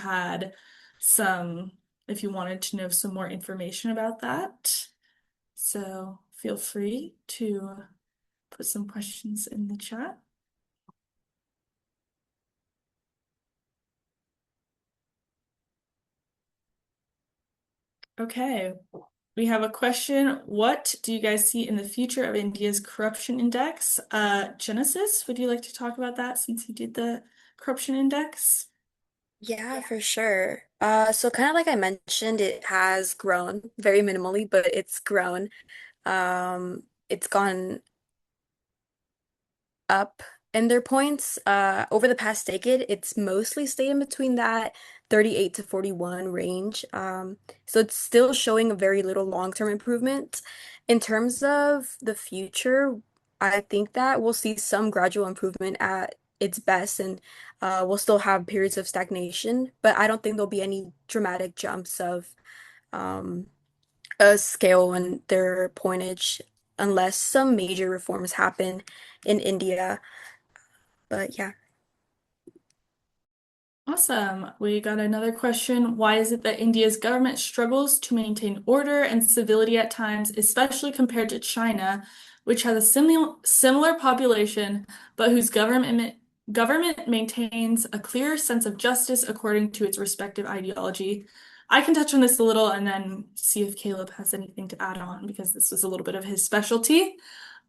wanted to know some more information about that. So feel free to put some questions in the chat. Okay, we have a question. What do you guys see in the future of India's corruption index? Genesis, would you like to talk about that since you did the corruption index? Yeah, for sure. So kind of like I mentioned, it has grown very minimally, but it's grown. It's gone up in their points. Over the past decade, it's mostly stayed in between that 38 to 41 range. So it's still showing a very little long-term improvement. In terms of the future, I think that we'll see some gradual improvement at its best, and we'll still have periods of stagnation, but I don't think there'll be any dramatic jumps of um, a scale in their pointage unless some major reforms happen in India. But yeah. Awesome. We got another question. Why is it that India's government struggles to maintain order and civility at times, especially compared to China, which has a similar population, but whose government maintains a clear sense of justice according to its respective ideology? I can touch on this a little and then see if Caleb has anything to add on because this was a little bit of his specialty.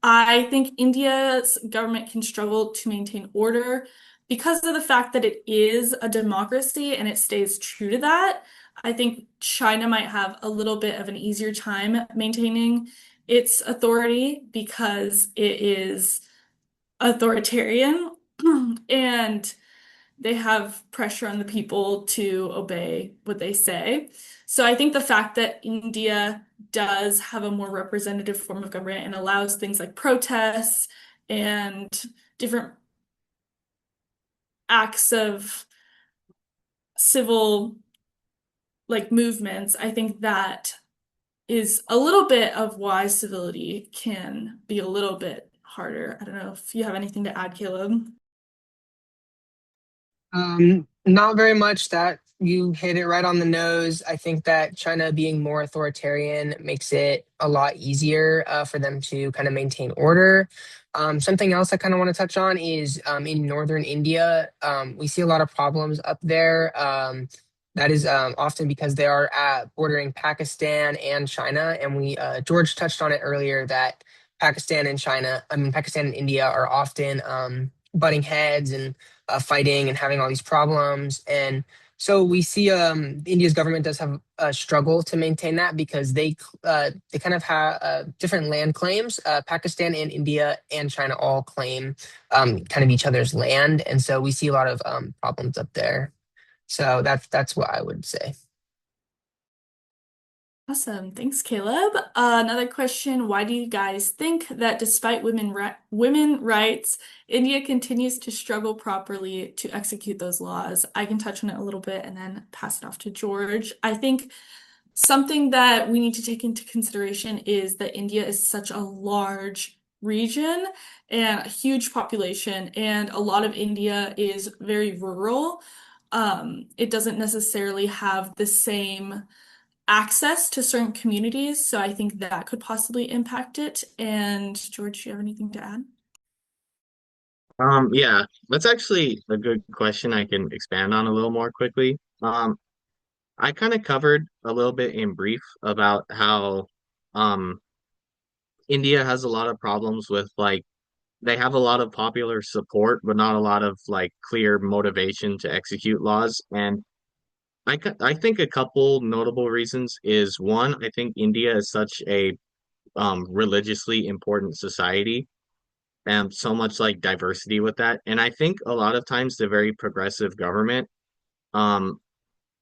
I think India's government can struggle to maintain order because of the fact that it is a democracy and it stays true to that, I think China might have a little bit of an easier time maintaining its authority because it is authoritarian and they have pressure on the people to obey what they say. So I think the fact that India does have a more representative form of government and allows things like protests and different acts of civil movements, I think that is a little bit of why civility can be a little bit harder. I don't know if you have anything to add, Caleb. Not very much. That you hit it right on the nose. I think that China being more authoritarian makes it a lot easier for them to kind of maintain order. Something else I kind of want to touch on is in northern India, we see a lot of problems up there. That is often because they are bordering Pakistan and China, and we George touched on it earlier that Pakistan and India are often butting heads and fighting and having all these problems. And so we see India's government does have a struggle to maintain that because they kind of have different land claims. Pakistan and India and China all claim kind of each other's land, and so we see a lot of problems up there. So that's what I would say. Awesome. Thanks, Caleb. Another question. Why do you guys think that despite women rights, India continues to struggle properly to execute those laws? I can touch on it a little bit and then pass it off to George. I think something that we need to take into consideration is that India is such a large region and a huge population, and a lot of India is very rural. It doesn't necessarily have the same access to certain communities, so I think that could possibly impact it. And George, do you have anything to add? Yeah, that's actually a good question I can expand on a little more quickly. I kind of covered a little bit in brief about how um India has a lot of problems with like they have a lot of popular support, but not a lot of like clear motivation to execute laws. And I think a couple notable reasons is one, I think India is such a religiously important society and so much like diversity with that. And I think a lot of times the very progressive government, um,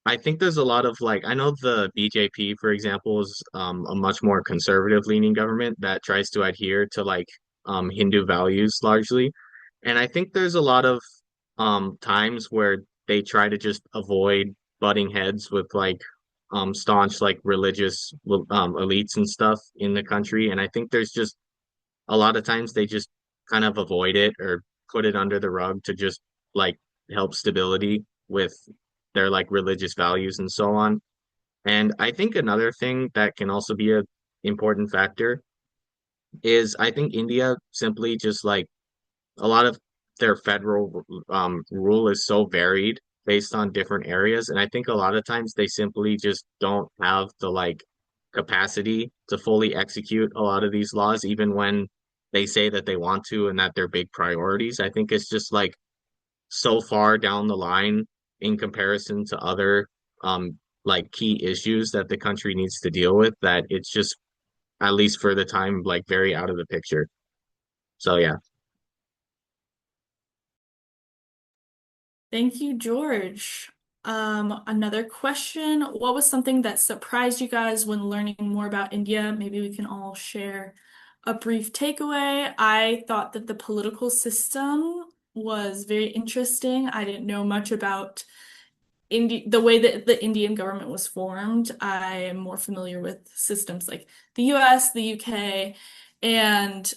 I think there's a lot of like I know the BJP, for example, is a much more conservative leaning government that tries to adhere to like Hindu values largely. And I think there's a lot of times where they try to just avoid butting heads with like staunch like religious elites and stuff in the country. And I think there's just a lot of times they just kind of avoid it or put it under the rug to just like help stability with their like religious values and so on. And I think another thing that can also be a important factor is I think India simply just like a lot of their federal rule is so varied based on different areas. And I think a lot of times they simply just don't have the like capacity to fully execute a lot of these laws, even when they say that they want to and that they're big priorities. I think it's just like so far down the line in comparison to other like key issues that the country needs to deal with that it's just at least for the time like very out of the picture. So yeah. Thank you, George. Another question. What was something that surprised you guys when learning more about India? Maybe we can all share a brief takeaway. I thought that the political system was very interesting. I didn't know much about the way that the Indian government was formed. I am more familiar with systems like the US, the UK, and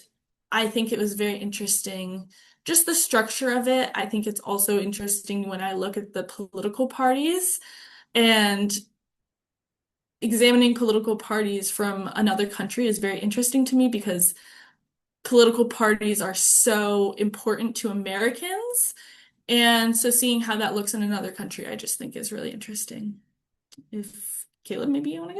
I think it was very interesting. Just the structure of it. I think it's also interesting when I look at the political parties and examining political parties from another country is very interesting to me because political parties are so important to Americans. And so seeing how that looks in another country, I just think is really interesting. If Caleb, maybe you want to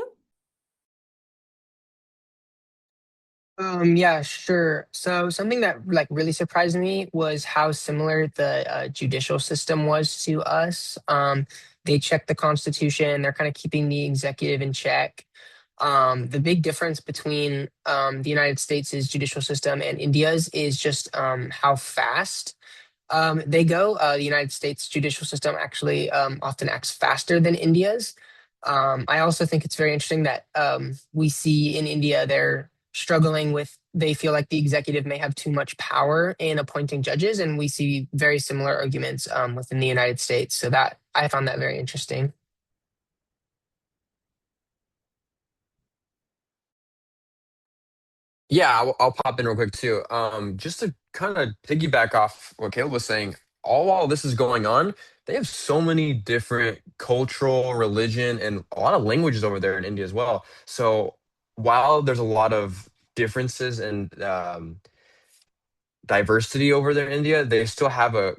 go? Yeah, sure. So something that like really surprised me was how similar the judicial system was to us. They check the Constitution. They're kind of keeping the executive in check. The big difference between the United States' judicial system and India's is just how fast they go. The United States judicial system actually often acts faster than India's. I also think it's very interesting that we see in India they're struggling with, they feel like the executive may have too much power in appointing judges, and we see very similar arguments within the United States. So that I found that very interesting. Yeah, I'll pop in real quick too. Just to kind of piggyback off what Caleb was saying, all while this is going on, they have so many different cultural, religion, and a lot of languages over there in India as well. So while there's a lot of differences and diversity over there in India, they still have a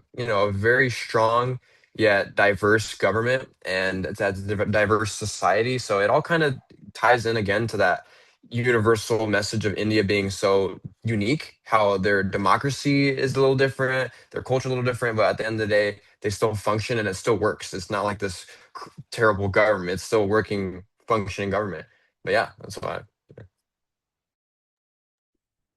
very strong yet diverse government, and it's a diverse society. So it all kind of ties in again to that universal message of India being so unique, how their democracy is a little different, their culture a little different, but at the end of the day, they still function and it still works. It's not like this terrible government. It's still working, functioning government. But yeah, that's why.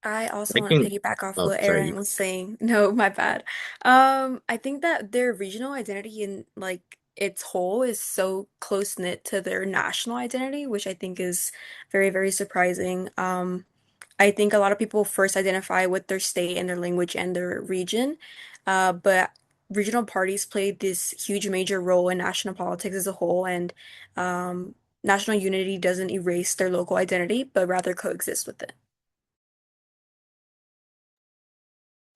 I also I want to can, piggyback off oh, what sorry. Aaron was saying. No, my bad. I think that their regional identity in like its whole is so close knit to their national identity, which I think is very, very surprising. I think a lot of people first identify with their state and their language and their region, but regional parties played this huge major role in national politics as a whole, and national unity doesn't erase their local identity, but rather coexist with it.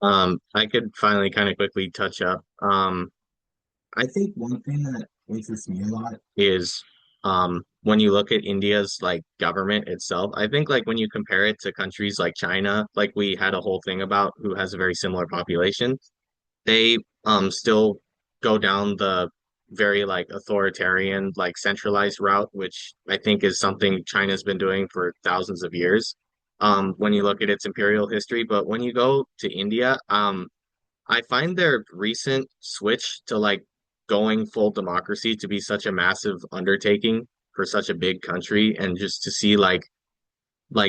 I could finally kind of quickly touch up. I think one thing that interests me a lot is when you look at India's like government itself, I think like when you compare it to countries like China, like we had a whole thing about who has a very similar population, they still go down the very like authoritarian, like centralized route, which I think is something China's been doing for thousands of years. When you look at its imperial history, but when you go to India, I find their recent switch to like going full democracy to be such a massive undertaking for such a big country, and just to see like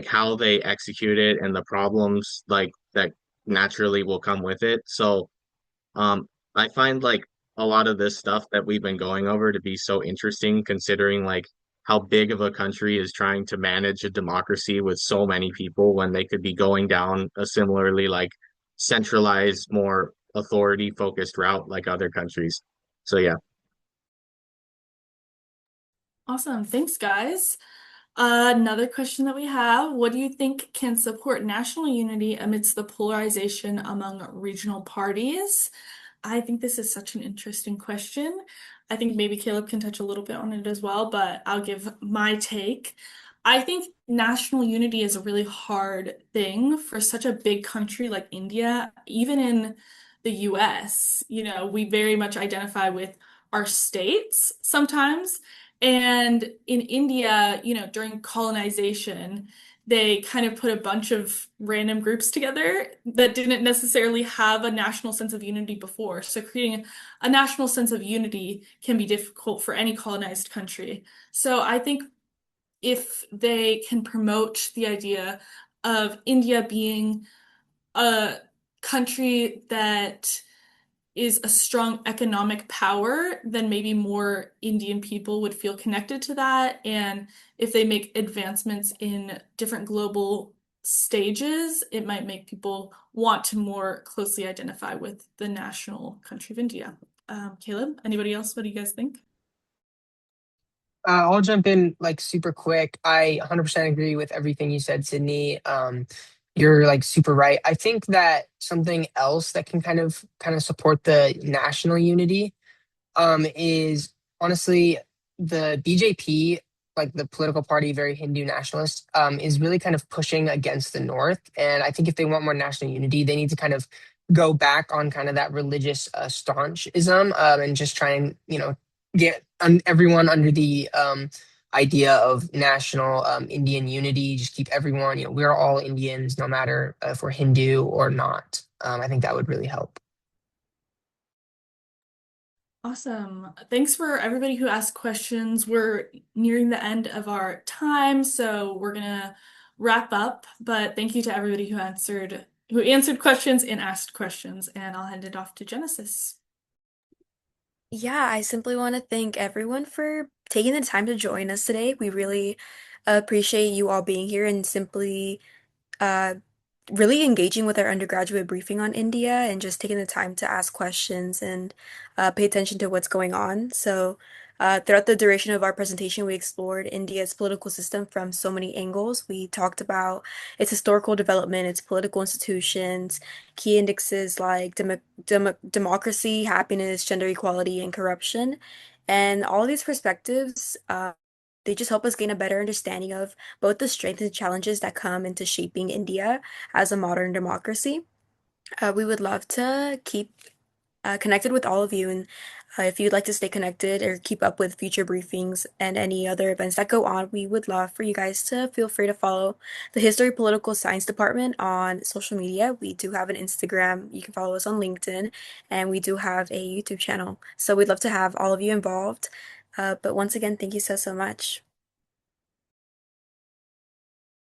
how they execute it and the problems like that naturally will come with it. So I find like a lot of this stuff that we've been going over to be so interesting, considering like how big of a country is trying to manage a democracy with so many people when they could be going down a similarly like centralized, more authority focused route like other countries. So yeah. Awesome. Thanks, guys. Another question that we have, what do you think can support national unity amidst the polarization among regional parties? I think this is such an interesting question. I think maybe Caleb can touch a little bit on it as well, but I'll give my take. I think national unity is a really hard thing for such a big country like India, even in the US. We very much identify with our states sometimes. And in India, during colonization, they kind of put a bunch of random groups together that didn't necessarily have a national sense of unity before. So creating a national sense of unity can be difficult for any colonized country. So I think if they can promote the idea of India being a country that is a strong economic power, then maybe more Indian people would feel connected to that. And if they make advancements in different global stages, it might make people want to more closely identify with the national country of India. Caleb, anybody else? What do you guys think? I'll jump in like super quick. I 100% agree with everything you said, Sydney. You're like super right. I think that something else that can kind of support the national unity is honestly the BJP, like the political party, very Hindu nationalist, is really kind of pushing against the North. And I think if they want more national unity, they need to kind of go back on kind of that religious staunchism and just try and get everyone under the idea of national Indian unity, just keep everyone, we're all Indians, no matter if we're Hindu or not. I think that would really help. Awesome. Thanks for everybody who asked questions. We're nearing the end of our time, so we're gonna wrap up. But thank you to everybody who answered questions and asked questions, and I'll hand it off to Genesis. Yeah, I simply want to thank everyone for taking the time to join us today. We really appreciate you all being here and simply uh, really engaging with our undergraduate briefing on India and just taking the time to ask questions and pay attention to what's going on. So, throughout the duration of our presentation, we explored India's political system from so many angles. We talked about its historical development, its political institutions, key indexes like democracy, happiness, gender equality, and corruption. And all of these perspectives, they just help us gain a better understanding of both the strengths and challenges that come into shaping India as a modern democracy. We would love to keep connected with all of you, and if you'd like to stay connected or keep up with future briefings and any other events that go on, we would love for you guys to feel free to follow the History Political Science Department on social media. We do have an Instagram, you can follow us on LinkedIn, and we do have a YouTube channel. So we'd love to have all of you involved. But once again, thank you so much.